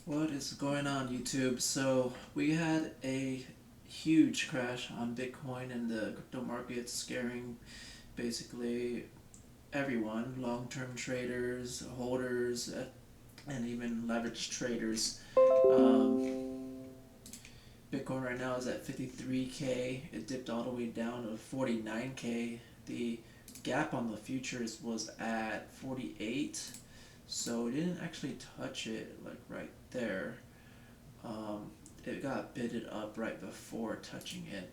What is going on, YouTube? So we had a huge crash on Bitcoin and the crypto markets, scaring basically everyone, long-term traders, holders, and even leverage traders. Um, Bitcoin right now is at 53K. It dipped all the way down to 49K. The gap on the futures was at 48, so it didn't actually touch it like right there. Um, it got bidded up right before touching it,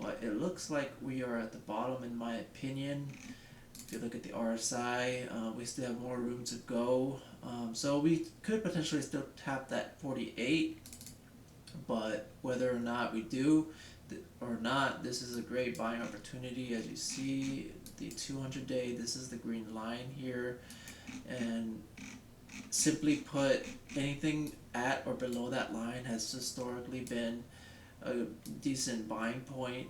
but it looks like we are at the bottom in my opinion. If you look at the RSI, we still have more room to go. So we could potentially still tap that 48, but whether or not we do or not, this is a great buying opportunity. As you see, the 200-day, this is the green line here, and simply put, anything at or below that line has historically been a decent buying point,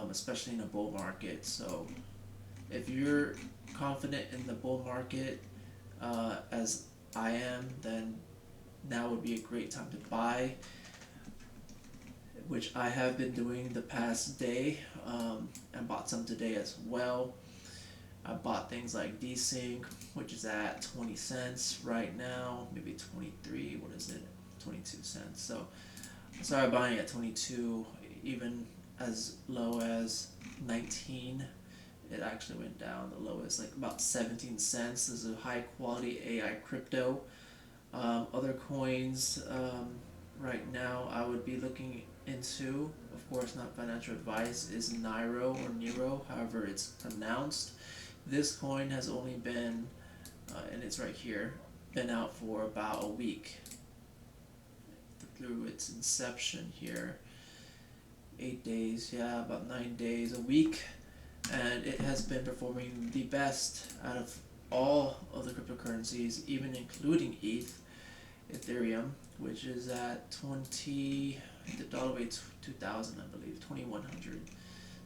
especially in a bull market. So if you're confident in the bull market, as I am, then now would be a great time to buy, which I have been doing the past day, and bought some today as well. I bought things like desync, which is at 20 cents right now, maybe 23, what is it, 22 cents. So I started buying at 22, even as low as 19. It actually went down the lowest, like about 17 cents. This is a high quality AI crypto. Other coins, right now I would be looking into, of course not financial advice, is NEIRO or NEIRO, however it's pronounced. This coin has only been, and it's right here, been out for about a week through its inception here. 8 days, yeah, about 9 days, a week, and it has been performing the best out of all of the cryptocurrencies, even including Ethereum, which is at 20, it dipped all the way to 2000, I believe, 2100.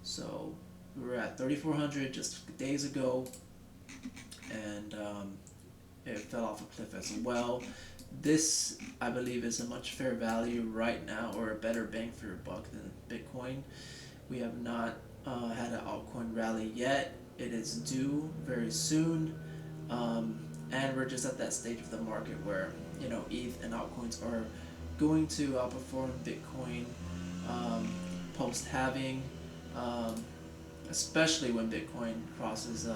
So we were at 3400 just days ago, and it fell off a cliff as well. This, I believe, is a much fair value right now, or a better bang for your buck than Bitcoin. We have not had an altcoin rally yet. It is due very soon, and we're just at that stage of the market where ETH and altcoins are going to outperform Bitcoin post halving, um, especially when Bitcoin crosses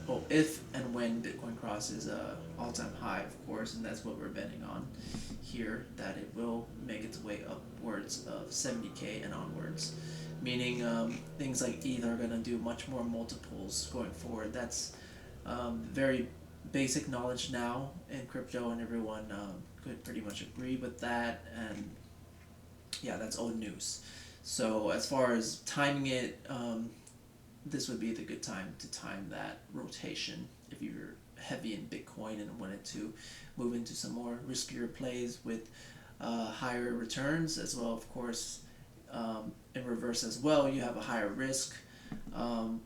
well, if and when Bitcoin crosses all-time high, of course, and that's what we're betting on here, that it will make its way upwards of 70K and onwards, meaning things like ETH are going to do much more multiples going forward. That's very basic knowledge now in crypto, and everyone could pretty much agree with that, and yeah, that's old news. So as far as timing it, this would be the good time to time that rotation if you're heavy in Bitcoin and wanted to move into some more riskier plays with higher returns as well. Of course, in reverse as well, you have a higher risk,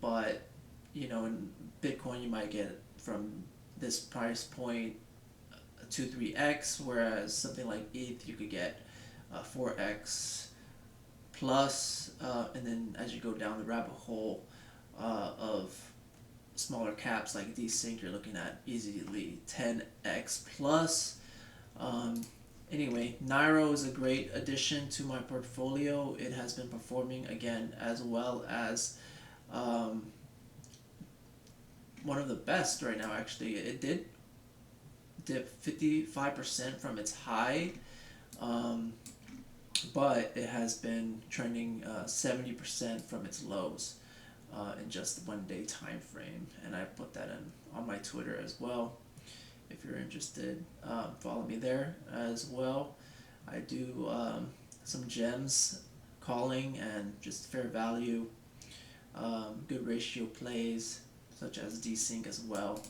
but in Bitcoin you might get from this price point 2-3x, whereas something like ETH you could get 4x plus, and then as you go down the rabbit hole of smaller caps like desync, you're looking at easily 10x plus. Anyway, NEIRO is a great addition to my portfolio. It has been performing again as well as one of the best right now. Actually, it did dip 55% from its high, but it has been trending 70% from its lows in just 1 day time frame, and I put that in on my Twitter as well. If you're interested, follow me there as well. I do some gems calling and just fair value, good ratio plays such as desync as well.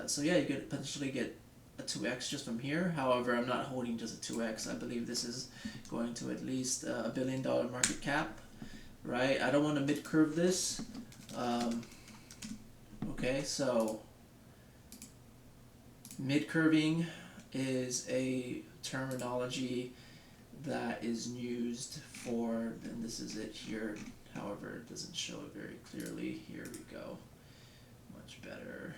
So yeah, you could potentially get a 2x just from here. However, I'm not holding just a 2x. I believe this is going to at least $1 billion market cap, right? I don't want to mid-curve this. Okay, so mid-curving is a terminology that is used for, and this is it here, however it doesn't show it very clearly. Here we go, much better.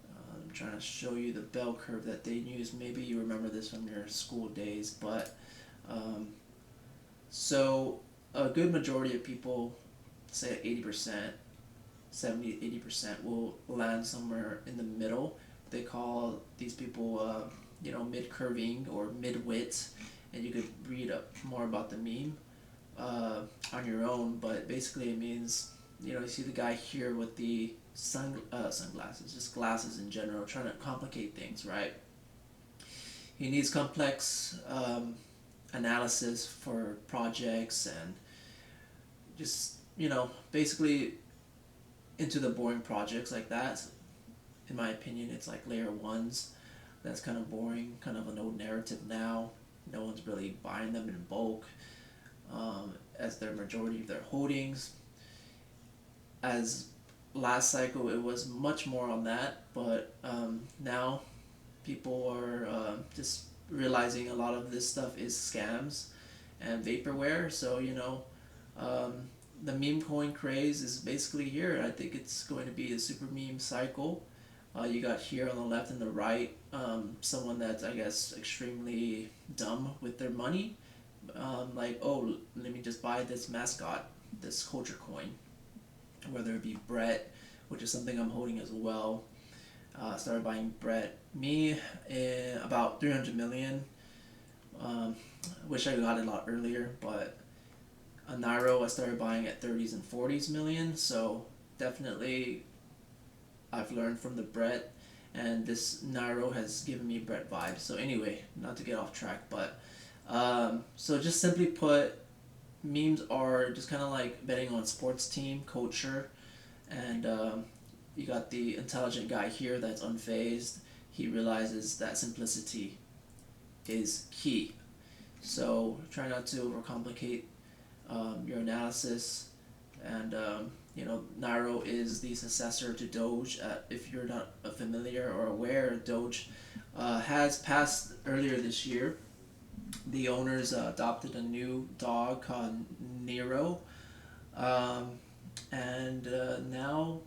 I'm trying to show you the bell curve that they use. Maybe you remember this from your school days, but so a good majority of people, say 80%, 70-80% will land somewhere in the middle. They call these people mid-curving or mid-wit, and you could read up more about the meme on your own, but basically it means, you see the guy here with the sunglasses, just glasses in general, trying to complicate things, right? He needs complex analysis for projects and just, basically into the boring projects like that. In my opinion, it's like layer ones. That's kind of boring, kind of an old narrative now. No one's really buying them in bulk as their majority of their holdings. As last cycle, it was much more on that, but now people are just realizing a lot of this stuff is scams and vaporware. So the meme coin craze is basically here. I think it's going to be a super meme cycle. You got here on the left and the right someone that's, I guess, extremely dumb with their money. Like, oh, let me just buy this mascot, this culture coin. Whether it be Brett, which is something I'm holding as well. Started buying Brett. Me, about 300 million. Wish I got it a lot earlier, but a NEIRO I started buying at 30s and 40s million. So definitely I've learned from the Brett, and this NEIRO has given me Brett vibes. So anyway, not to get off track, but so just simply put, memes are just kind of like betting on sports team culture, and you got the intelligent guy here that's unfazed. He realizes that simplicity is key. So try not to overcomplicate your analysis, and NEIRO is the successor to Doge. If you're not familiar or aware, Doge has passed earlier this year. The owners adopted a new dog called NEIRO, and now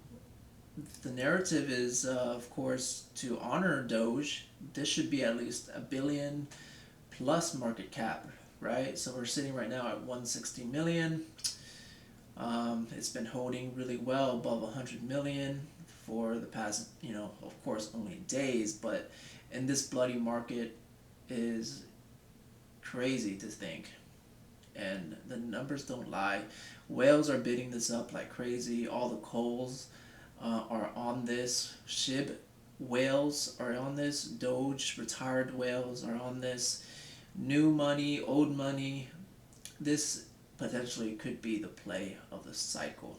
the narrative is, of course, to honor Doge. This should be at least $1 billion plus market cap, right? So we're sitting right now at 160 million. It's been holding really well above 100 million for the past, of course, only days, but in this bloody market is crazy to think, and the numbers don't lie. Whales are bidding this up like crazy. All the coals are on this. SHIB whales are on this. Doge retired whales are on this. New money, old money. This potentially could be the play of the cycle.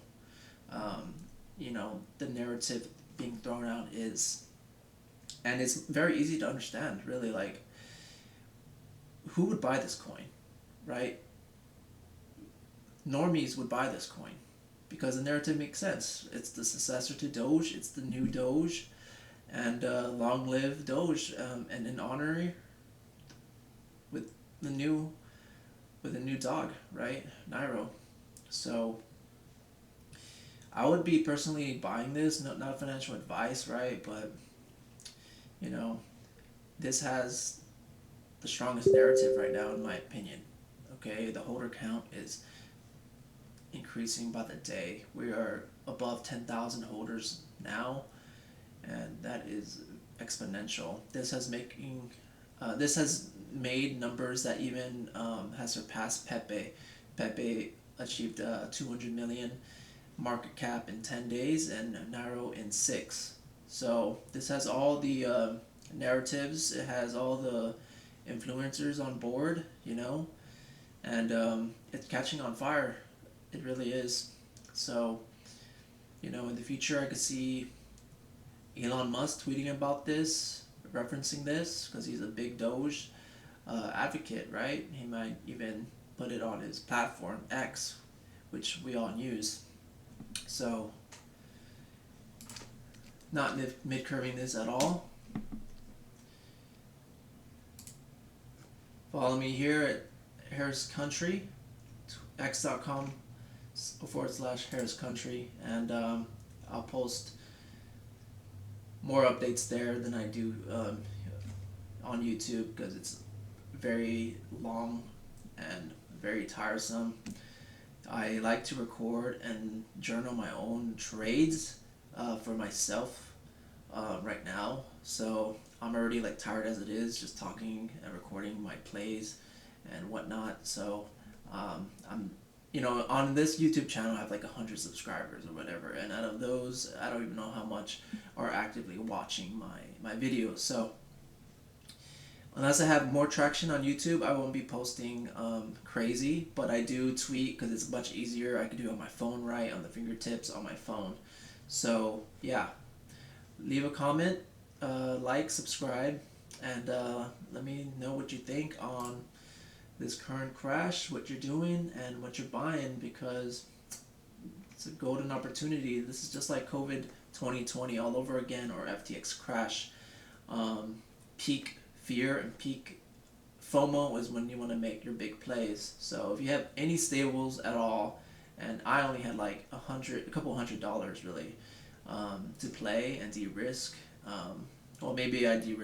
The narrative being thrown out is, and it's very easy to understand, really. Like, who would buy this coin, right? Normies would buy this coin because the narrative makes sense. It's the successor to Doge. It's the new Doge, and long live Doge, and in honor with the new dog, right? NEIRO. So I would be personally buying this. Not financial advice, right? But this has the strongest narrative right now, in my opinion. Okay, the holder count is increasing by the day. We are above 10,000 holders now, and that is exponential. This has made numbers that even has surpassed Pepe. Pepe achieved 200 million market cap in 10 days, and NEIRO in 6. So this has all the narratives. It has all the influencers on board, and it's catching on fire. It really is. So, in the future, I could see Elon Musk tweeting about this, referencing this, because he's a big Doge advocate, right? He might even put it on his platform, X, which we all use. So, not mid-curving this at all. Follow me here at Harris Country, x.com/Harris Country, and I'll post more updates there than I do on YouTube because it's very long and very tiresome. I like to record and journal my own trades for myself right now, so I'm already like tired as it is just talking and recording my plays and whatnot. So I'm on this YouTube channel I have like 100 subscribers or whatever, and out of those I don't even know how much are actively watching my videos. So unless I have more traction on YouTube, I won't be posting crazy, but I do tweet because it's much easier. I can do it on my phone, right, on the fingertips on my phone. So yeah, leave a comment, like, subscribe, and let me know what you think on this current crash, what you're doing, and what you're buying, because it's a golden opportunity. This is just like COVID 2020 all over again, or FTX crash. Peak fear and peak FOMO is when you want to make your big plays. So if you have any stables at all, and I only had like a couple $100 really to play and de-risk. Well, maybe I de-risk